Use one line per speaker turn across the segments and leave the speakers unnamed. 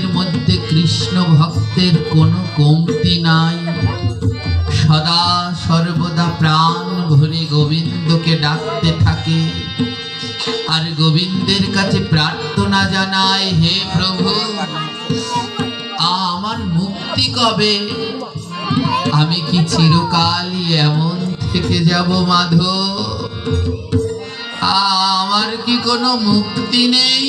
মনের মধ্যে কৃষ্ণ ভক্তের কোনো কমতি নাই। সদা সর্বদা প্রাণ ভরে গোবিন্দকে ডাকতে থাকে আর গোবিন্দের কাছে প্রার্থনা জানায়, হে প্রভু, আমার মুক্তি কবে? আমি কি চিরকালই এমন থেকে যাব মাধব? আমার কি কোনো মুক্তি নেই?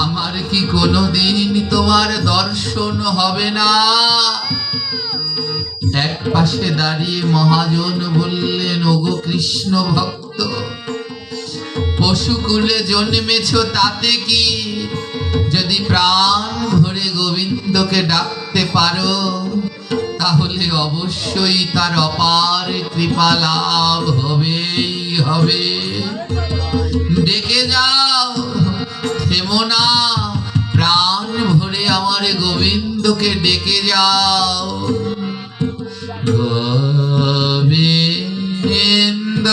আমার কি কোনোদিন তোমার দর্শন হবে না? এক পাশে দাঁড়িয়ে মহাজন বললেন, ওগো কৃষ্ণ ভক্ত, পশুকুলে জন্মেছ তাতে কি? যদি প্রাণ ভরে গোবিন্দকে ডাকতে পারো তাহলে অবশ্যই তার অপার কৃপা লাভ হবেই হবে। ডেকে যাও, থেমো না, প্রাণ ভরে আমার গোবিন্দকে ডেকে যাও। গোবিন্দ গোবিন্দ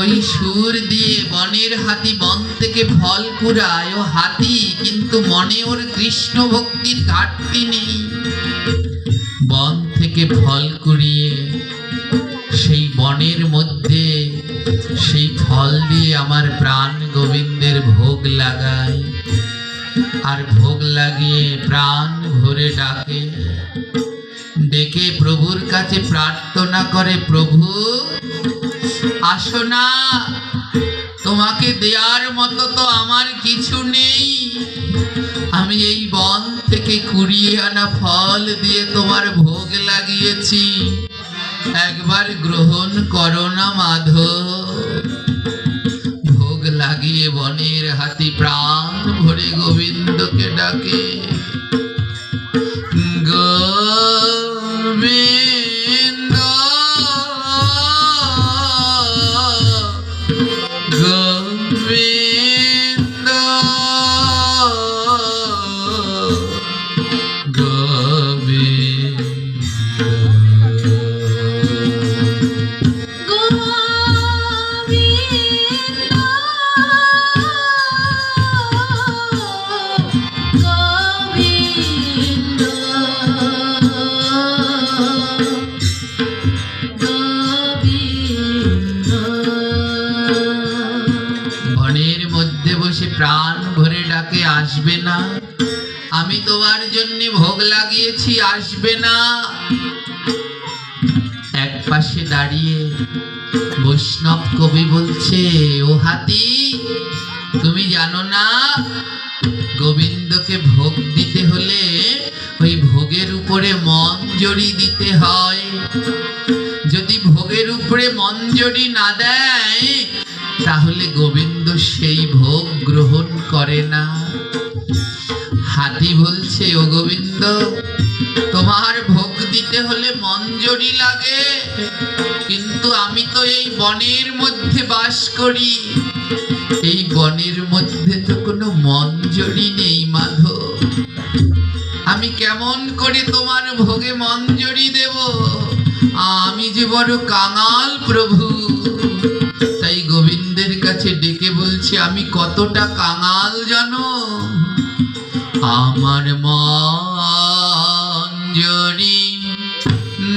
ওই সুর দিয়ে বনের হাতি বন থেকে ফল কুড়ায়। ও হাতি, কিন্তু মনে ওর কৃষ্ণ ভক্তির ঘাটতি নেই। বন থেকে ফল কুড়িয়ে সেই বনের মধ্যে সেই ফল দিয়ে আমার প্রাণ গোবিন্দের ভোগ লাগায়, আর ভোগ লাগিয়ে প্রাণ ভরে ডাকে। ডেকে প্রভুর কাছে প্রার্থনা করে, প্রভু আসো না, তোমাকে দেওয়ার মতো তো আমার কিছু নেই। আমি এই বন থেকে কুড়িয়ে আনা ফল দিয়ে তোমার ভোগ লাগিয়েছি, একবার গ্রহণ করো না মাধব। ভোগ লাগিয়ে বনের হাতি প্রাণ ভরে গোবিন্দকে ডাকে, গোবিন্দ গোবিন্দ গোবিন্দ প্রাণ ভরে ডাকে, আসবে না? আমি তোমার জন্য ভোগ লাগিয়েছি, আসবে না? এক পাশে দাঁড়িয়ে বৈষ্ণব কবি বলছে, ও হাতি, তুমি জানো না গোবিন্দকে ভোগ দিতে হলে ওই ভোগের উপরে মঞ্জরি দিতে হয়। যদি ভোগের উপরে মঞ্জরি না দেয় তাহলে গোবিন্দ সেই ভোগ গ্রহণ করে না। হাতি বলছে, ও গোবিন্দ, তোমার ভোগ দিতে হলে মঞ্জরি লাগে, কিন্তু আমি তো এই বনের মধ্যে বাস করি, এই বনের মধ্যে তো কোনো মঞ্জরি নেই মাধব। আমি কেমন করে তোমার ভোগে মঞ্জরি দেব? আমি যে বড় কাঙাল প্রভু। তাই গোবিন্দের কাছে ডেকে বলছি, আমি কতটা কাঙাল জানো? আমার মঞ্জরি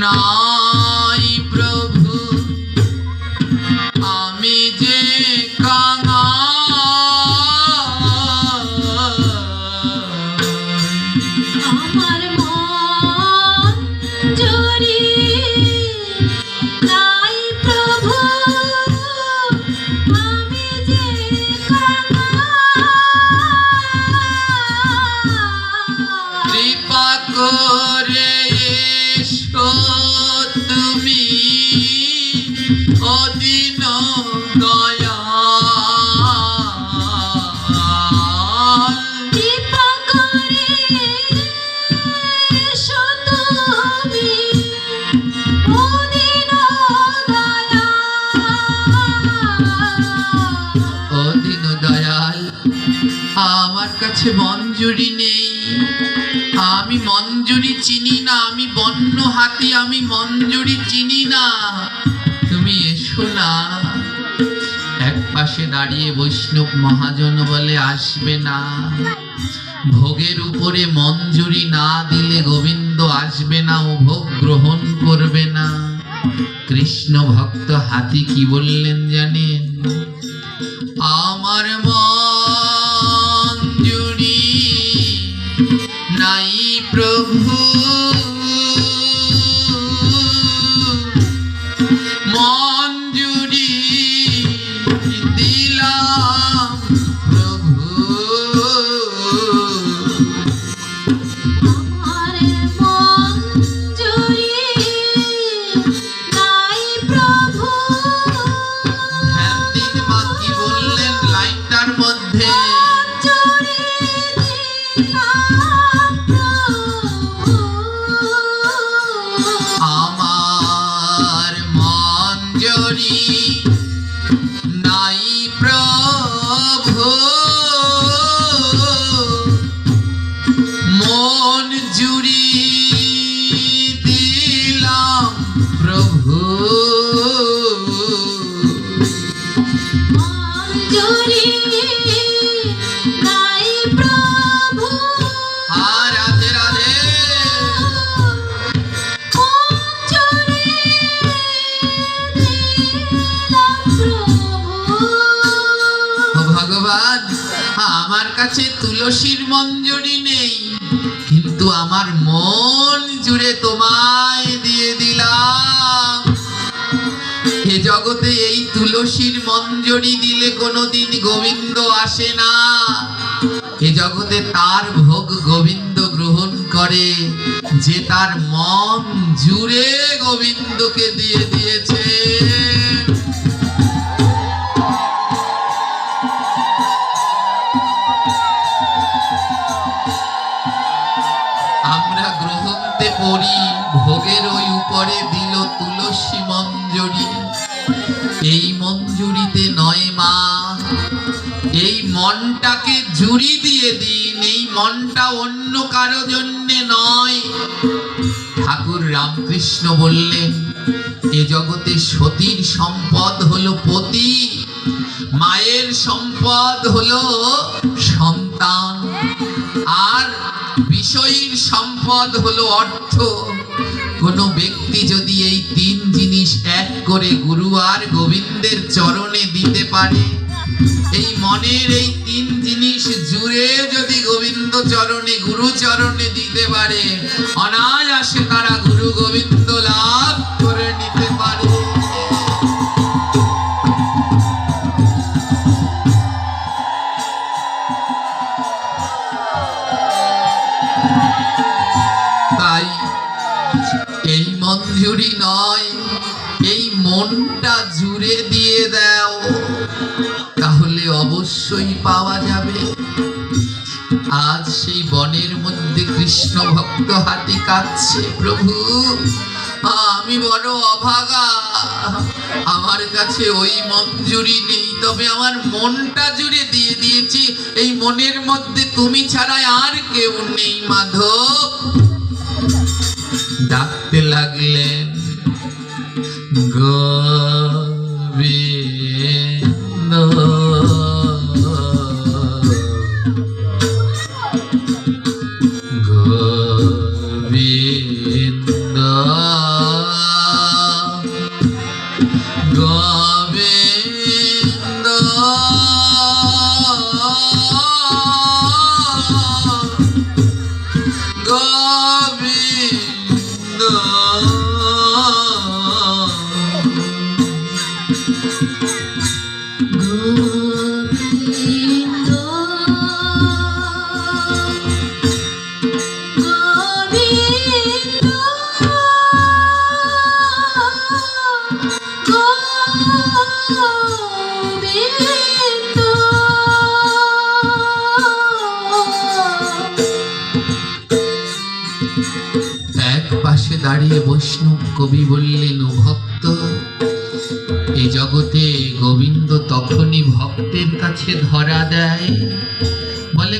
নাই প্রভু, আমি যে কাঙাল।
আমার মন জুড়ে নাই প্রভু, আমি যে
কৃপা করে এসো তুমি অদিন দয়াল।
কৃপা করে এসো তুমি অদিন দয়াল।
ও দীন দয়াল, আমার কাছে মঞ্জুরি নেই, আমি মঞ্জুরি চিনি না, আমি বন্য হাতি, আমি মঞ্জুরি চিনি না, তুমি এসো না। এক পাশে দাঁড়িয়ে বৈষ্ণব মহাজন বলে আসবে না, ভোগের উপরে মঞ্জুরি না দিলে গোবিন্দ আসবে না, ও ভোগ গ্রহণ করবে না। কৃষ্ণ ভক্ত হাতি কি বললেন জানেন? আমার মঞ্জুরি নাই প্রভু, মঞ্জুরি দিলাম প্রভু।
আমার মন জুড়ে নাই প্রভু,
ধ্যান দিন মা কি বললেন লাইনটার মধ্যে।
মন জুড়ে দিলাম প্রভু।
আমার মঞ্জুরি নাই প্রভু, মন জুড়ি দিলাম প্রভু।
মন জুড়ে নাই প্রভু,
রাধে রাধে।
মন জুড়ে দিলাম প্রভু।
ও ভগবান, আমার কাছে তুলসীর মঞ্জুরি নেই, কিন্তু আমার মন জুড়ে তোমায় দিয়ে দিলাম। এ জগতে এই তুলসীর মঞ্জুরি দিলে কোনোদিন গোবিন্দ আসে না, এ জগতে তার ভোগ গোবিন্দ গ্রহণ করে যে তার মন জুড়ে গোবিন্দকে দিয়ে দিয়েছে। আমরা গ্রহণতে পড়ি ভোগের ওই উপরে দিল তুলসী মঞ্জুরি, এই মঞ্জুরিতে নয় মা, এই মনটাকে জুড়ি দিয়ে দিন, এই মনটা অন্য কারো জন্যে নয়। ঠাকুর রামকৃষ্ণ বললেন এ জগতে সতীর সম্পদ হলো পতি, মায়ের সম্পদ হলো সন্তান, আর বিষয়ীর সম্পদ হলো অর্থ। কোন ব্যক্তি যদি এই তিন জিনিস এক করে গুরু আর গোবিন্দের চরণে দিতে পারে, এই মনের এই তিন জিনিস জুড়ে যদি গোবিন্দ চরণে গুরু চরণে দিতে পারে, অনায়াসে তারা গুরু গোবিন্দ লাভ করে নিতে পারে। তাই এই মঞ্জুরি নয়, এই মনটা জুড়ে দিয়ে দাও, তাহলে অবশ্যই পাওয়া যাবে। আজ সেই বনের মধ্যে কৃষ্ণ ভক্ত হাতি কাঁদছে, প্রভু আমি বড় অভাগা, আমার কাছে ওই মঞ্জুরি নেই, তবে আমার মনটা জুড়ে দিয়ে দিয়েছি, এই মনের মধ্যে তুমি ছাড়া আর কেউ নেই মাধব। ডাকতে লাগলেন গোবিন্দ, গোবিন্দ, গোবিন্দ, গোবিন্দ। গোবিন্দ
গোবিন্দ গোবিন্দ
এক পাশে দাঁড়িয়ে বৈষ্ণব কবি বললেন, ও ভক্ত, এই জগতে গোবিন্দ তখনই ভক্তের কাছে ধরা দেয়, বলে